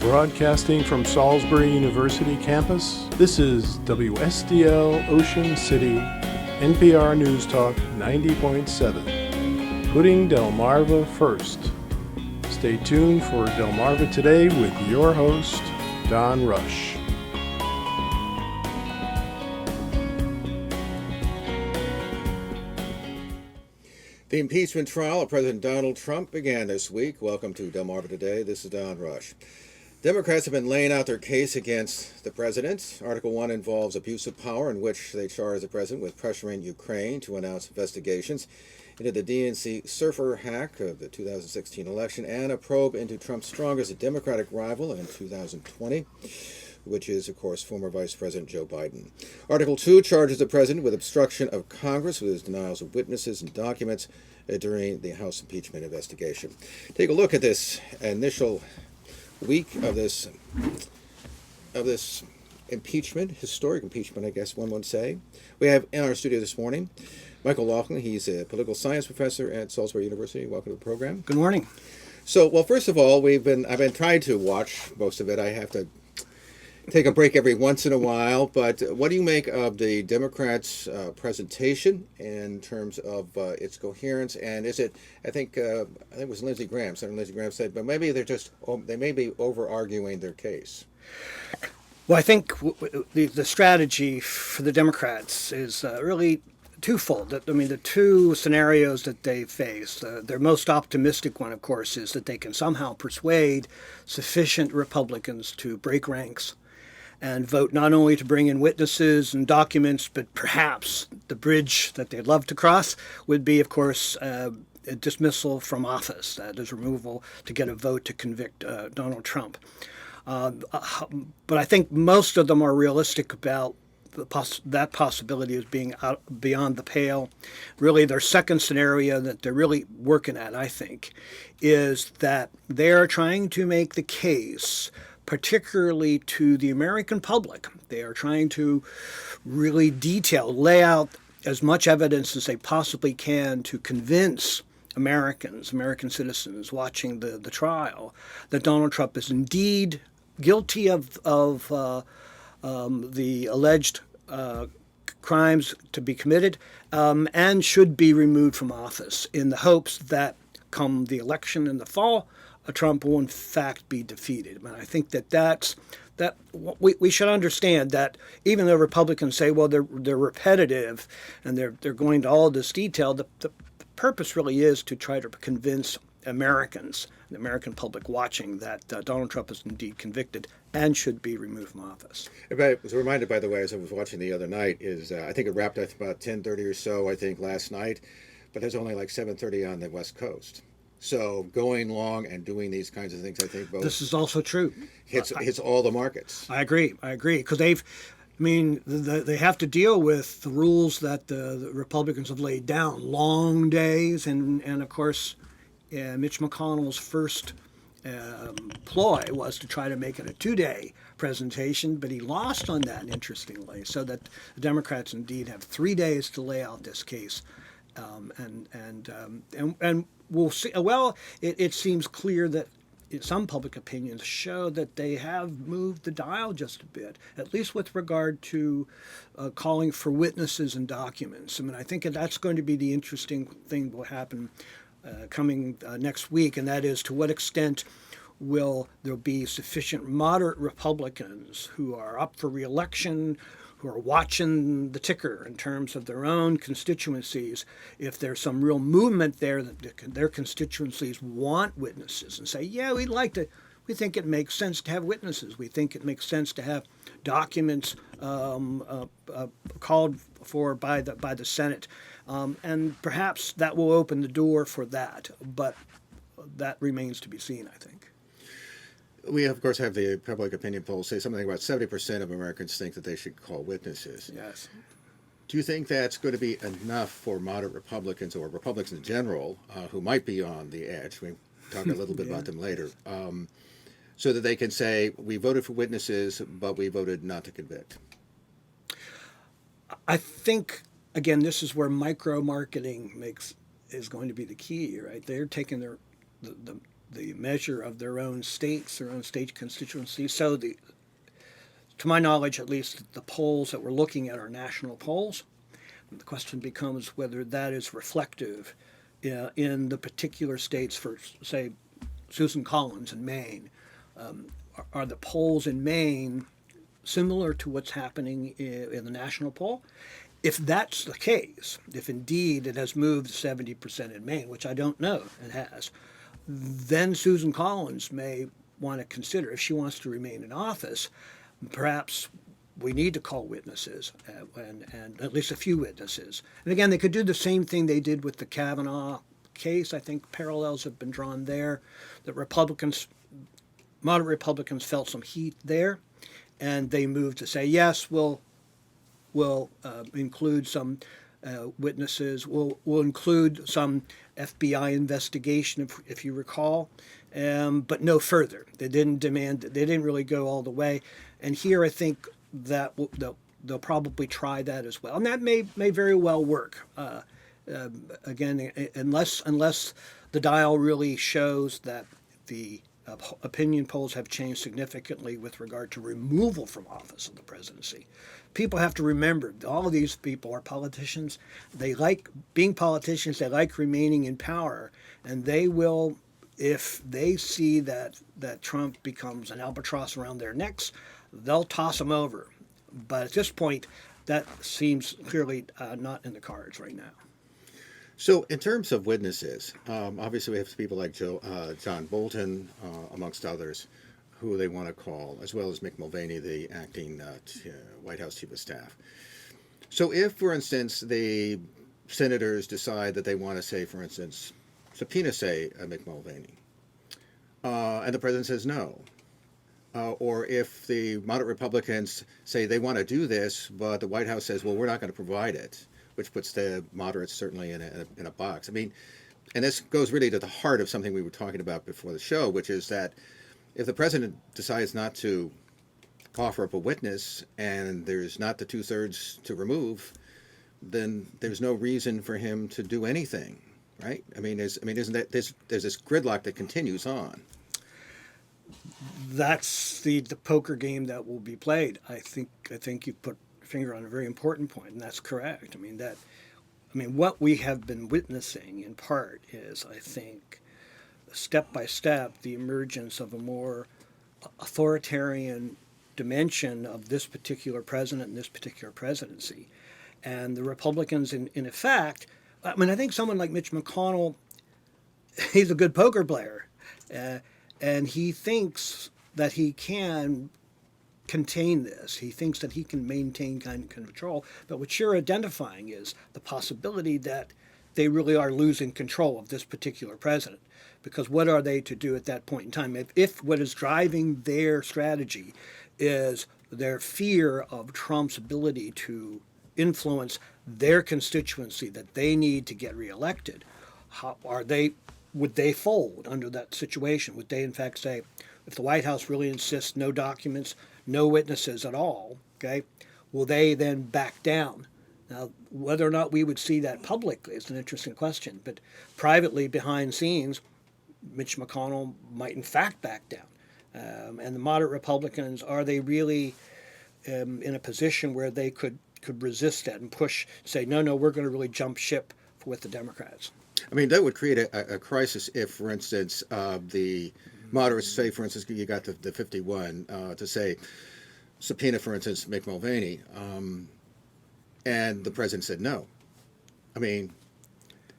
Broadcasting from Salisbury University campus, this is WSDL Ocean City, NPR News Talk 90.7, putting Delmarva first. Stay tuned for Delmarva Today with your host, Don Rush. The impeachment trial of President Donald Trump began this week. Welcome to Delmarva Today. This is Don Rush. Democrats have been laying out their case against the president. Article 1 involves abuse of power, in which they charge the president with pressuring Ukraine to announce investigations into the DNC surfer hack of the 2016 election and a probe into Trump's strongest Democratic rival in 2020, which is, of course, former Vice President Joe Biden. Article 2 charges the president with obstruction of Congress with his denials of witnesses and documents during the House impeachment investigation. Take a look at this initial week of this impeachment, historic impeachment, I guess one would say. We have in our studio this morning Michael Loughlin. He's a political science professor at Salisbury University. Welcome to the program. Good morning. So, well, first of all, I've been trying to watch most of it. I have to take a break every once in a while, but what do you make of the Democrats' presentation in terms of its coherence? And is it? I think it was Senator Lindsey Graham said, but maybe they may be over arguing their case. Well, I think the strategy for the Democrats is really twofold. The two scenarios that they face, their most optimistic one, of course, is that they can somehow persuade sufficient Republicans to break ranks and vote not only to bring in witnesses and documents, but perhaps the bridge that they'd love to cross would be, of course, a dismissal from office, that is, removal to get a vote to convict Donald Trump. But I think most of them are realistic about that possibility as being out beyond the pale. Really, their second scenario that they're really working at, I think, is that they're trying to make the case particularly to the American public. They are trying to really lay out as much evidence as they possibly can to convince American citizens watching the trial that Donald Trump is indeed guilty of the alleged crimes to be committed and should be removed from office, in the hopes that come the election in the fall, Trump will in fact be defeated. And I think that we should understand that even though Republicans say, well, they're repetitive and they're going to all this detail, the purpose really is to try to convince Americans, the American public watching, that Donald Trump is indeed convicted and should be removed from office. I was reminded, by the way, as I was watching the other night, I think it wrapped up about 10:30 or so, I think, last night, but there's only like 7:30 on the West Coast. So going long and doing these kinds of things, I think both. This is also true. Hits all the markets. I agree, because they have to deal with the rules that the Republicans have laid down, long days, and of course, Mitch McConnell's first ploy was to try to make it a 2-day presentation, but he lost on that, interestingly, so that the Democrats indeed have 3 days to lay out this case, and we'll see. Well, it seems clear that some public opinions show that they have moved the dial just a bit, at least with regard to calling for witnesses and documents. I think that's going to be the interesting thing that will happen coming next week, and that is to what extent will there be sufficient moderate Republicans who are up for re-election, who are watching the ticker in terms of their own constituencies, if there's some real movement there that their constituencies want witnesses and say, yeah, we think it makes sense to have witnesses. We think it makes sense to have documents called for by the Senate. And perhaps that will open the door for that, but that remains to be seen, I think. We, of course, have the public opinion polls say something about 70% of Americans think that they should call witnesses. Yes. Do you think that's going to be enough for moderate Republicans or Republicans in general who might be on the edge? We talk a little bit about them later. So that they can say, we voted for witnesses, but we voted not to convict? I think, again, this is where micro-marketing is going to be the key, right? They're taking the the measure of their own states, their own state constituencies. So to my knowledge, at least, the polls that we're looking at are national polls. The question becomes whether that is reflective in the particular states. For, say, Susan Collins in Maine, are the polls in Maine similar to what's happening in the national poll? If that's the case, if indeed it has moved 70% in Maine, which I don't know it has, then Susan Collins may want to consider, if she wants to remain in office, perhaps we need to call witnesses, and at least a few witnesses. And again, they could do the same thing they did with the Kavanaugh case. I think parallels have been drawn there. The moderate Republicans felt some heat there, and they moved to say, yes, we'll include some witnesses. We'll include some FBI investigation, if you recall, but no further. They didn't demand. They didn't really go all the way. And here, I think that they'll probably try that as well, and that may very well work. Again, unless the dial really shows that the opinion polls have changed significantly with regard to removal from office of the presidency. People have to remember, all of these people are politicians. They like being politicians. They like remaining in power, and they will, if they see that Trump becomes an albatross around their necks, they'll toss him over. But at this point, that seems clearly not in the cards right now. So, in terms of witnesses, obviously we have people like John Bolton, amongst others, who they want to call, as well as Mick Mulvaney, the acting White House chief of staff. So, if, for instance, the senators decide that they want to say, for instance, subpoena, say, Mick Mulvaney, and the president says no, or if the moderate Republicans say they want to do this, but the White House says, well, we're not going to provide it, which puts the moderates certainly in a box. I mean, and this goes really to the heart of something we were talking about before the show, which is that if the president decides not to offer up a witness and there's not the 2/3 to remove, then there's no reason for him to do anything, right? I mean, isn't that there's this gridlock that continues on? That's the poker game that will be played. I think you put finger on a very important point, and that's correct. I mean, what we have been witnessing in part is, I think, step by step, the emergence of a more authoritarian dimension of this particular president and this particular presidency. And the Republicans, in effect, I mean, I think someone like Mitch McConnell, he's a good poker player, and he thinks that he can contain this. He thinks that he can maintain kind of control. But what you're identifying is the possibility that they really are losing control of this particular president. Because what are they to do at that point in time? If what is driving their strategy is their fear of Trump's ability to influence their constituency that they need to get reelected, would they fold under that situation? Would they in fact say, if the White House really insists no documents, no witnesses at all, okay, will they then back down? Now, whether or not we would see that publicly is an interesting question, but privately, behind scenes, Mitch McConnell might in fact back down. And the moderate Republicans, are they really in a position where they could resist that and push, say, no, we're going to really jump ship with the Democrats? I mean, that would create a crisis if, for instance, the moderates say, for instance, you got the 51 to say, subpoena, for instance, Mick Mulvaney, and the president said no. I mean,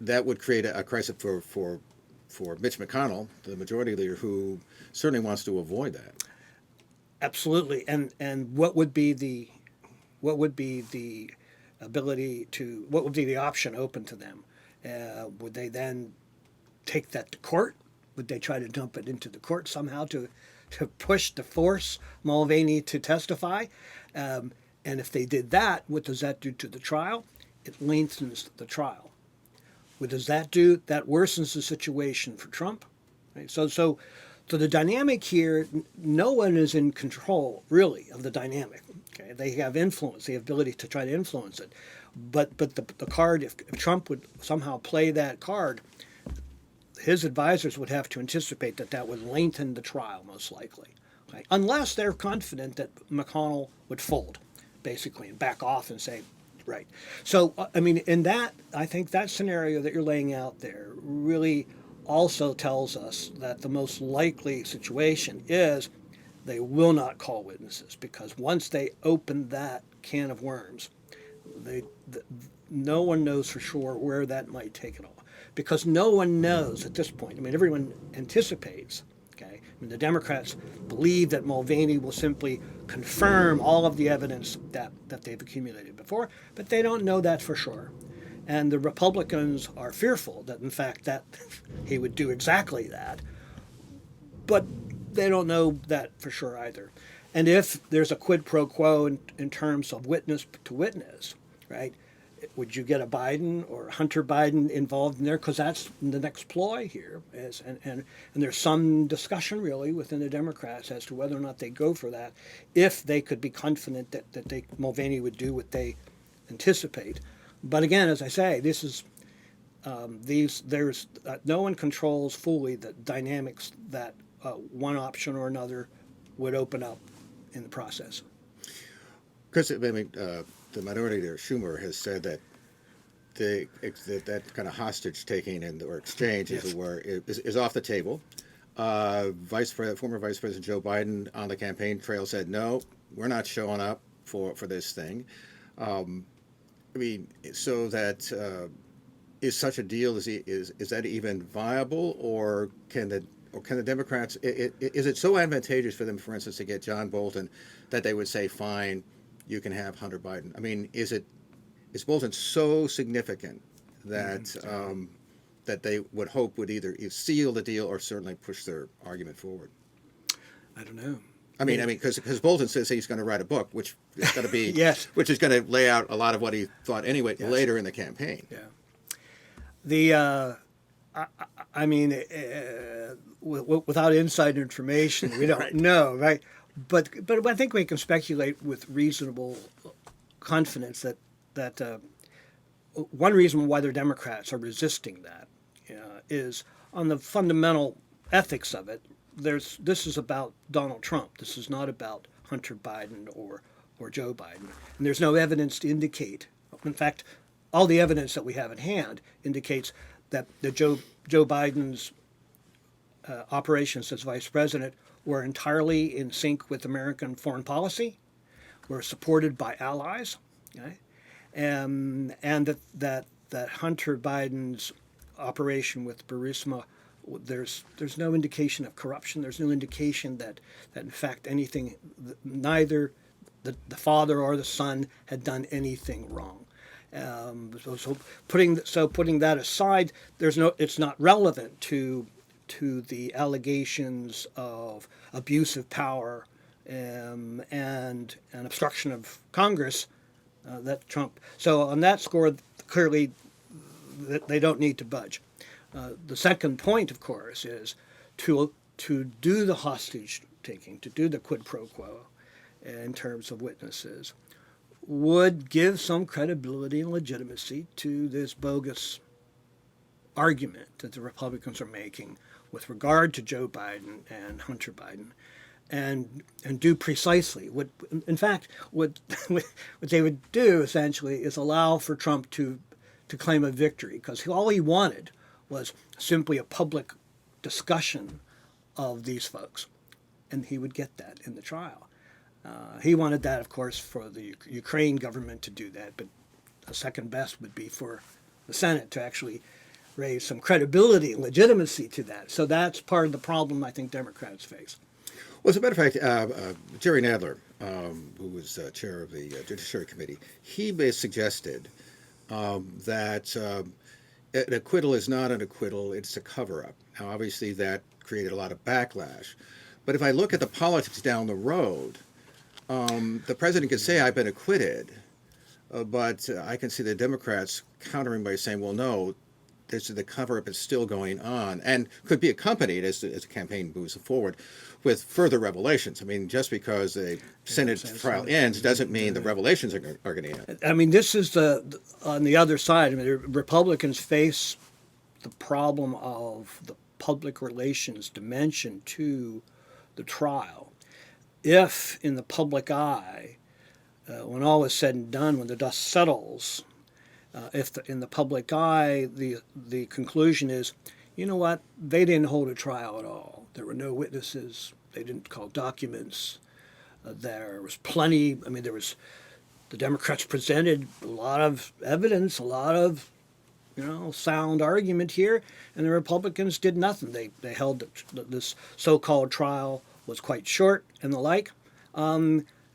that would create a crisis for Mitch McConnell, the majority leader, who certainly wants to avoid that. Absolutely, and what would be the ability to, what would be the option open to them? Would they then take that to court? Would they try to dump it into the court somehow to force Mulvaney to testify? And if they did that, what does that do to the trial? It lengthens the trial. What does that do? That worsens the situation for Trump. Right? So the dynamic here, no one is in control, really, of the dynamic. Okay? They have influence, the ability to try to influence it. But the card, if Trump would somehow play that card, his advisors would have to anticipate that that would lengthen the trial, most likely, okay? Unless they're confident that McConnell would fold, basically, and back off and say, right. So, I mean, in that, I think that scenario that you're laying out there really also tells us that the most likely situation is they will not call witnesses, because once they open that can of worms, no one knows for sure where that might take it all. Because no one knows at this point. I mean, everyone anticipates, okay? I mean, the Democrats believe that Mulvaney will simply confirm all of the evidence that they've accumulated before, but they don't know that for sure. And the Republicans are fearful that, in fact, that he would do exactly that, but they don't know that for sure either. And if there's a quid pro quo in terms of witness to witness, right, would you get a Biden or Hunter Biden involved in there? Because that's the next ploy here. And there's some discussion really within the Democrats as to whether or not they go for that, if they could be confident that Mulvaney would do what they anticipate. But again, as I say, this is there's no one controls fully the dynamics that one option or another would open up in the process. Because I mean, the minority leader Schumer has said that that kind of hostage taking or exchange, as it were, is off the table. Former Vice President Joe Biden on the campaign trail said, "No, we're not showing up for this thing." I mean, so that is such a deal. Is that even viable, or can the Democrats? Is it so advantageous for them, for instance, to get John Bolton that they would say, "Fine, you can have Hunter Biden"? I mean, is Bolton so significant that that they would hope would either seal the deal or certainly push their argument forward? I don't know. I mean, because Bolton says he's going to write a book, which is going to be yes, which is going to lay out a lot of what he thought anyway later in the campaign. Yeah, I mean, without inside information, we don't know, right? But I think we can speculate with reasonable confidence that one reason why the Democrats are resisting that is on the fundamental ethics of it. This is about Donald Trump. This is not about Hunter Biden or Joe Biden. And there's no evidence to indicate. In fact, all the evidence that we have at hand indicates that Joe Biden's operations as vice president were entirely in sync with American foreign policy, were supported by allies, okay? And that Hunter Biden's operation with Burisma, there's no indication of corruption. There's no indication that in fact anything, neither the father or the son had done anything wrong. So putting that aside, it's not relevant to the allegations of abuse of power and obstruction of Congress that Trump. So on that score, clearly they don't need to budge. The second point, of course, is to do the hostage taking, to do the quid pro quo in terms of witnesses, would give some credibility and legitimacy to this bogus argument that the Republicans are making with regard to Joe Biden and Hunter Biden, and do precisely what they would do essentially is allow for Trump to claim a victory, because all he wanted was simply a public discussion of these folks, and he would get that in the trial. He wanted that, of course, for the Ukraine government to do that, but the second best would be for the Senate to actually raise some credibility and legitimacy to that. So that's part of the problem I think Democrats face. Well, as a matter of fact, Jerry Nadler, who was chair of the Judiciary Committee, he suggested that an acquittal is not an acquittal, it's a cover-up. Now, obviously, that created a lot of backlash. But if I look at the politics down the road, the president could say, I've been acquitted, but I can see the Democrats countering by saying, well, no, the cover-up is still going on, and could be accompanied, as the campaign moves forward, with further revelations. I mean, just because the Senate trial ends doesn't mean the revelations are going to end. I mean, this is on the other side. I mean, the Republicans face the problem of the public relations dimension to the trial. If in the public eye, when all is said and done, when the dust settles, in the public eye the conclusion is, you know what, they didn't hold a trial at all. There were no witnesses. They didn't call documents. There was plenty. I mean, the Democrats presented a lot of evidence, a lot of sound argument here, and the Republicans did nothing. They held this so-called trial was quite short and the like.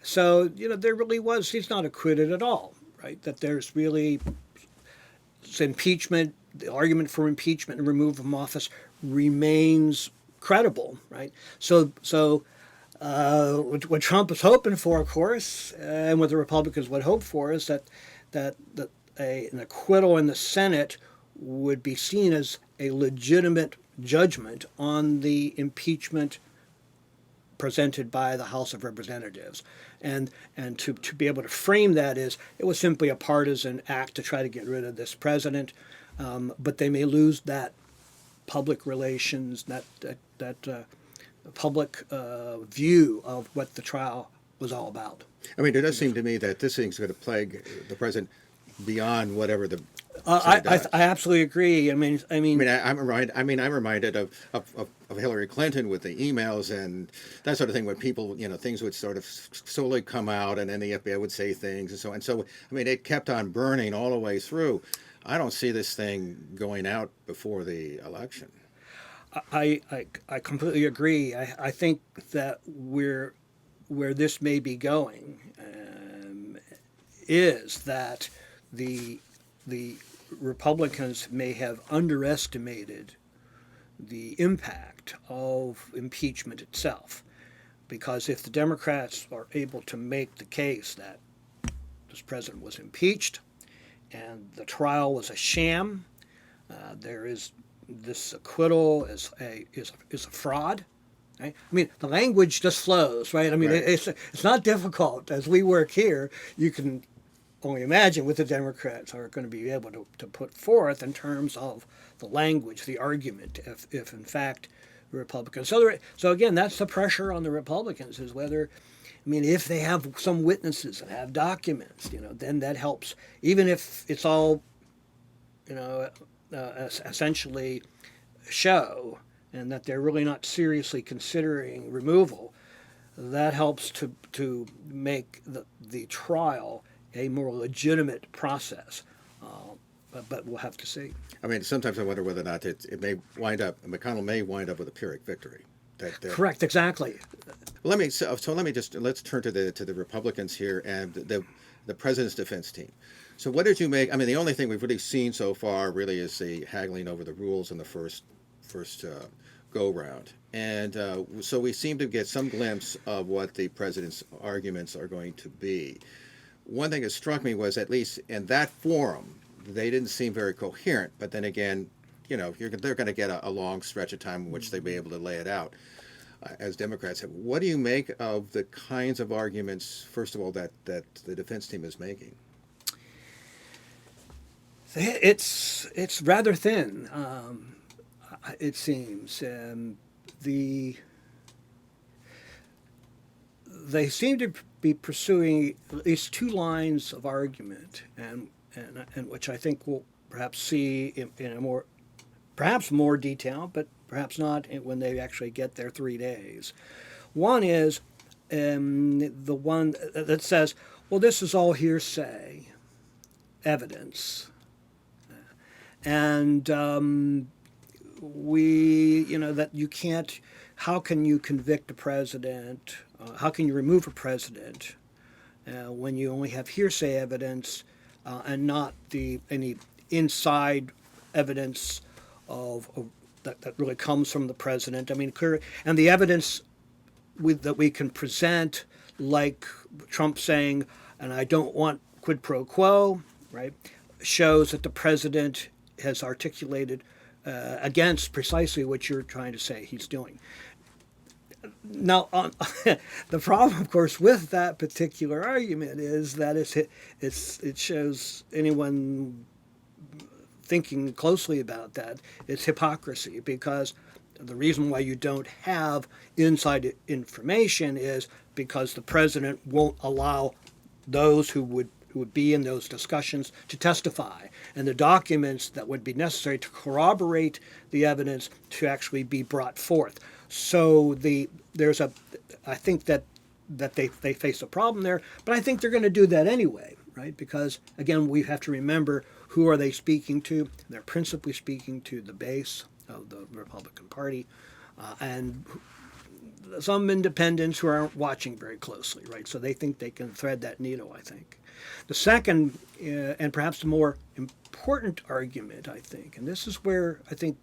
So there really was. He's not acquitted at all, right? That there's really impeachment. The argument for impeachment and removal from office remains credible, right? So what Trump is hoping for, of course, and what the Republicans would hope for, is that an acquittal in the Senate would be seen as a legitimate judgment on the impeachment presented by the House of Representatives. And to be able to frame that is, it was simply a partisan act to try to get rid of this president, but they may lose that public relations, that public view of what the trial was all about. I mean, it does seem to me that this thing's going to plague the president beyond whatever the. I absolutely agree. I'm reminded of Hillary Clinton with the emails and that sort of thing, where people, things would sort of slowly come out, and then the FBI would say things and so on. And so, it kept on burning all the way through. I don't see this thing going out before the election. I completely agree. I think that where this may be going is that the Republicans may have underestimated the impact of impeachment itself, because if the Democrats are able to make the case that this president was impeached and the trial was a sham, there is this acquittal is a fraud. Right? The language just flows, right? Right. It's not difficult. As we work here, you can only imagine what the Democrats are going to be able to put forth in terms of the language, the argument, if in fact the Republicans. So again, that's the pressure on the Republicans, is whether, if they have some witnesses and have documents, then that helps. Even if it's all, essentially show, and that they're really not seriously considering removal, that helps to make the trial a more legitimate process. But we'll have to see. Sometimes I wonder whether or not it may wind up, McConnell may wind up with a Pyrrhic victory. Correct, exactly. Let's turn to the Republicans here and the president's defense team. So what did you make? The only thing we've really seen so far really is the haggling over the rules in the first go round, and so we seem to get some glimpse of what the president's arguments are going to be. One thing that struck me was, at least in that forum, they didn't seem very coherent. But then again, they're going to get a long stretch of time in which they'll be able to lay it out. As Democrats have, what do you make of the kinds of arguments, first of all, that the defense team is making? It's rather thin, it seems. They seem to be pursuing at least two lines of argument, and which I think we'll perhaps see in a more detail, but perhaps not when they actually get their 3 days. One is the one that says, well, this is all hearsay evidence, and that you can't. How can you convict a president? How can you remove a president when you only have hearsay evidence and not any inside evidence of that really comes from the president? And the evidence that we can present, like Trump saying, and I don't want quid pro quo, right, shows that the president has articulated against precisely what you're trying to say he's doing. Now, the problem, of course, with that particular argument is that it shows anyone thinking closely about that, it's hypocrisy, because the reason why you don't have inside information is because the president won't allow those who would be in those discussions to testify, and the documents that would be necessary to corroborate the evidence to actually be brought forth. So I think that they face a problem there, but I think they're going to do that anyway, right? Because again, we have to remember, who are they speaking to? They're principally speaking to the base of the Republican Party, and some independents who aren't watching very closely, right? So they think they can thread that needle, I think. The second, and perhaps the more important argument, I think, and this is where I think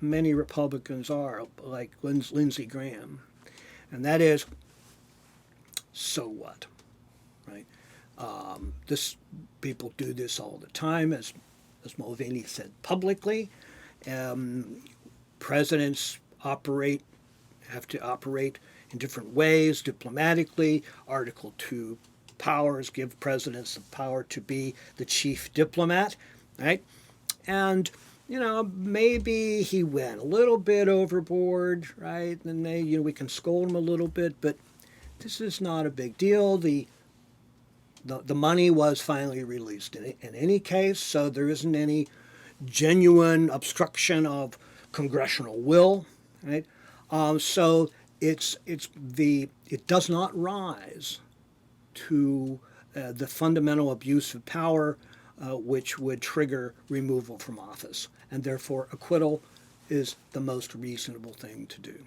many Republicans are, like Lindsey Graham, and that is, so what, right? People do this all the time, as Mulvaney said publicly. Presidents have to operate in different ways diplomatically. Article 2 powers give presidents the power to be the chief diplomat, right? And maybe he went a little bit overboard, right? And we can scold him a little bit, but this is not a big deal. The money was finally released in any case, so there isn't any genuine obstruction of congressional will, right? So it does not rise to the fundamental abuse of power, which would trigger removal from office, and therefore acquittal is the most reasonable thing to do.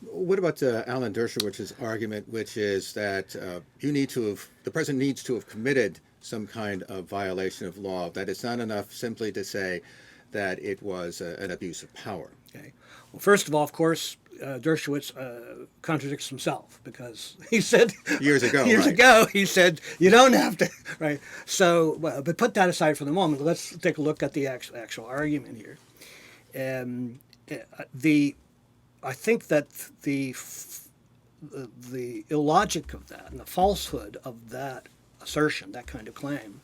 What about Alan Dershowitz's argument, which is that the president needs to have committed some kind of violation of law, that it's not enough simply to say that it was an abuse of power? Okay. Well, first of all, of course, Dershowitz contradicts himself, because he said years ago, he said you don't have to, right? So, but put that aside for the moment. Let's take a look at the actual argument here. I think that the illogic of that and the falsehood of that assertion, that kind of claim,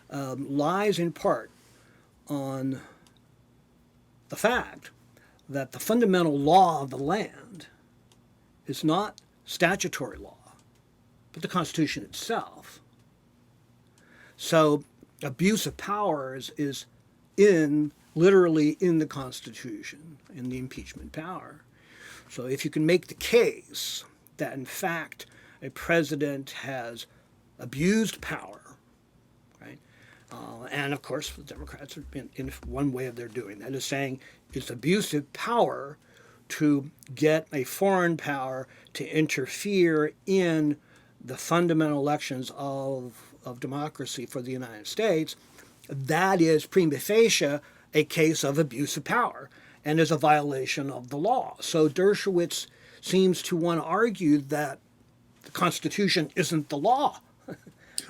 lies in part on the fact that the fundamental law of the land is not statutory law, but the Constitution itself. So abuse of powers is literally in the Constitution, in the impeachment power. So if you can make the case that in fact a president has abused power, right? And of course the Democrats have been in one way of their doing that is saying it's abusive power to get a foreign power to interfere in the fundamental elections of democracy for the United States. That is prima facie a case of abuse of power and is a violation of the law. So Dershowitz seems to want to argue that the Constitution isn't the law.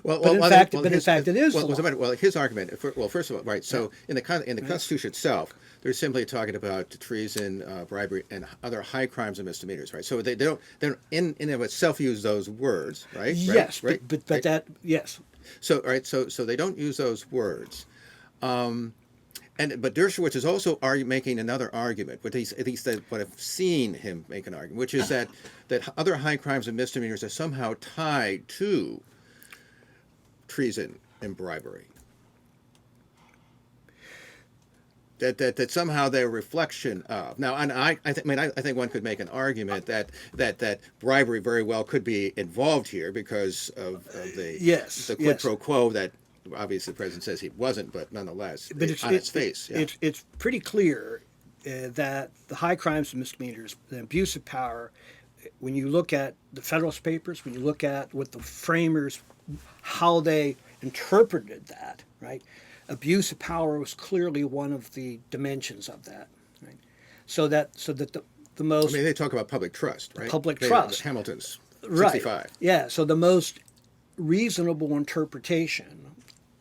But in fact, it is the law. Well, his argument. First of all, right. So in the Constitution itself, they're simply talking about treason, bribery, and other high crimes and misdemeanors, right? So they don't in and of itself use those words, right? Yes, right? but that yes. So so they don't use those words. But Dershowitz is also making another argument, but at least what I've seen him make an argument, which is that other high crimes and misdemeanors are somehow tied to treason and bribery. That somehow they're a reflection of. Now, and I think one could make an argument that bribery very well could be involved here because of the quid pro quo that obviously the president says he wasn't, but nonetheless, on its face. Yeah. It's pretty clear that the high crimes and misdemeanors, the abuse of power, when you look at the Federalist Papers, when you look at what the framers, how they interpreted that, right? Abuse of power was clearly one of the dimensions of that, right? So that the most... I mean, they talk about public trust, right? Public trust. Hamilton's 65. Right. Yeah, so the most reasonable interpretation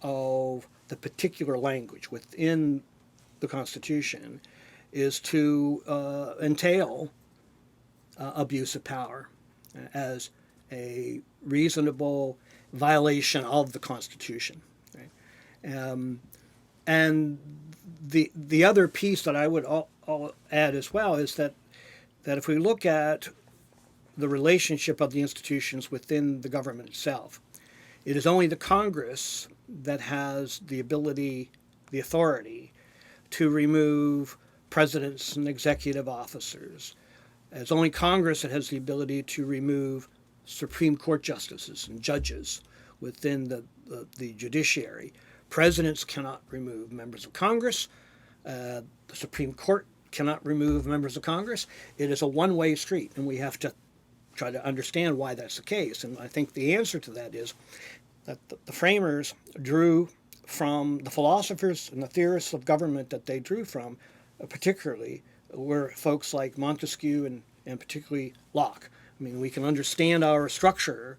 of the particular language within the Constitution is to entail abuse of power as a reasonable violation of the Constitution. Right? And the other piece that I would all add as well is that if we look at the relationship of the institutions within the government itself, it is only the Congress that has the ability, the authority, to remove presidents and executive officers. It's only Congress that has the ability to remove Supreme Court justices and judges within the judiciary. Presidents cannot remove members of Congress. The Supreme Court cannot remove members of Congress. It is a one-way street, and we have to try to understand why that's the case. And I think the answer to that is that the framers drew from the philosophers and the theorists of government that they drew from, particularly, were folks like Montesquieu and particularly Locke. I mean, we can understand our structure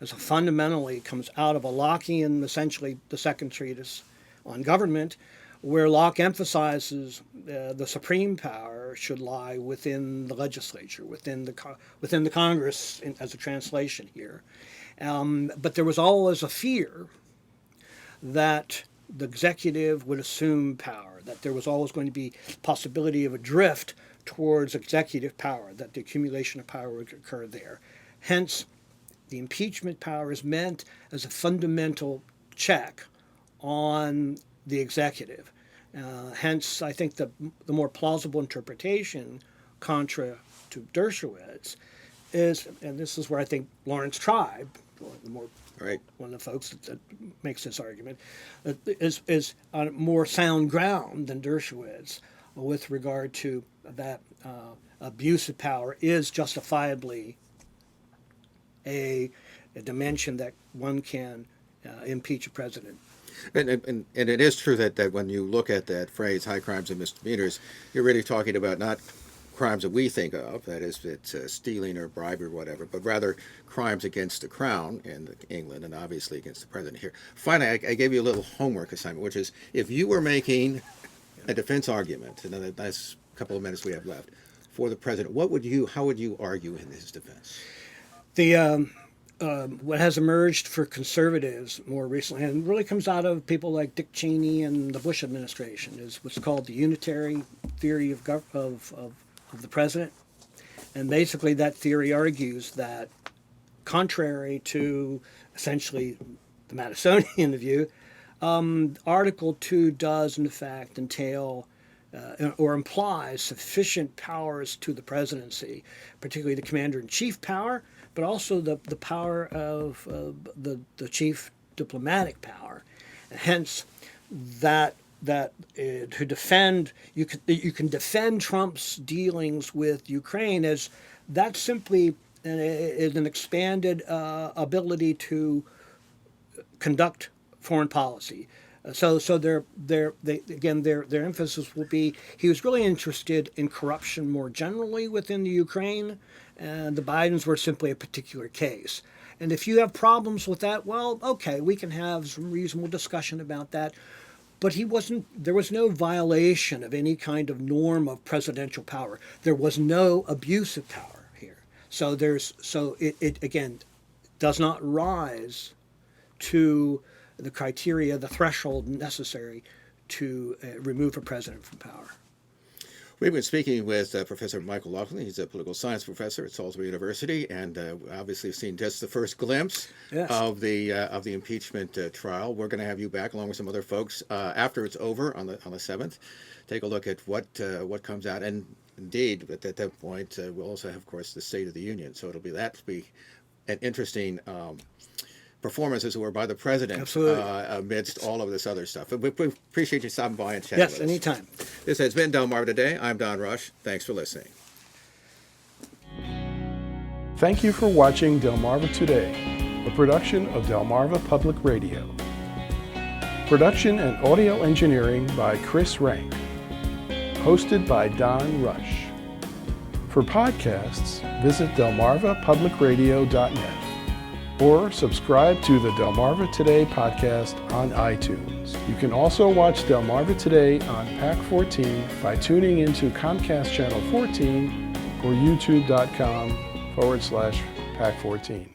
as fundamentally comes out of a Lockean, essentially the second treatise on government, where Locke emphasizes the supreme power should lie within the legislature, within the Congress, as a translation here. But there was always a fear that the executive would assume power, that there was always going to be possibility of a drift towards executive power, that the accumulation of power would occur there. Hence, the impeachment power is meant as a fundamental check on the executive. Hence, I think the more plausible interpretation, contra to Dershowitz, is, and this is where I think Lawrence Tribe, one of the folks that makes this argument, is on more sound ground than Dershowitz with regard to that abuse of power is justifiably a dimension that one can impeach a president. And it is true that when you look at that phrase, high crimes and misdemeanors, you're really talking about not crimes that we think of, that is, it's stealing or bribery or whatever, but rather crimes against the crown in England and obviously against the president here. Finally, I gave you a little homework assignment, which is if you were making a defense argument, in the last couple of minutes we have left, for the president, how would you argue in his defense? What has emerged for conservatives more recently, and really comes out of people like Dick Cheney and the Bush administration, is what's called the unitary theory of the president. And basically that theory argues that, contrary to essentially the Madisonian view, Article 2 does in fact entail or implies sufficient powers to the presidency, particularly the commander-in-chief power, but also the power of the chief diplomatic power. And hence, that to defend, you can defend Trump's dealings with Ukraine as that simply is an expanded ability to conduct foreign policy. So their emphasis will be he was really interested in corruption more generally within the Ukraine, and the Bidens were simply a particular case. And if you have problems with that, well, okay, we can have some reasonable discussion about that. But there was no violation of any kind of norm of presidential power. There was no abuse of power here. So it again does not rise to the criteria, the threshold necessary to remove a president from power. We've been speaking with Professor Michael Loughlin. He's a political science professor at Salisbury University, and obviously have seen just the first glimpse of the impeachment trial. We're going to have you back along with some other folks after it's over on the 7th. Take a look at what comes out, and indeed at that point we'll also have, of course, the State of the Union. So it'll be an interesting performance, as it were, by the president amidst all of this other stuff. We appreciate you stopping by and chatting with us. Yes, anytime. This has been Delmarva Today. I'm Don Rush. Thanks for listening. Thank you for watching Delmarva Today, a production of Delmarva Public Radio. Production and audio engineering by Chris Rank. Hosted by Don Rush. For podcasts, visit delmarvapublicradio.net. or subscribe to the Delmarva Today podcast on iTunes. You can also watch Delmarva Today on PAC 14 by tuning into Comcast Channel 14 or youtube.com/PAC 14.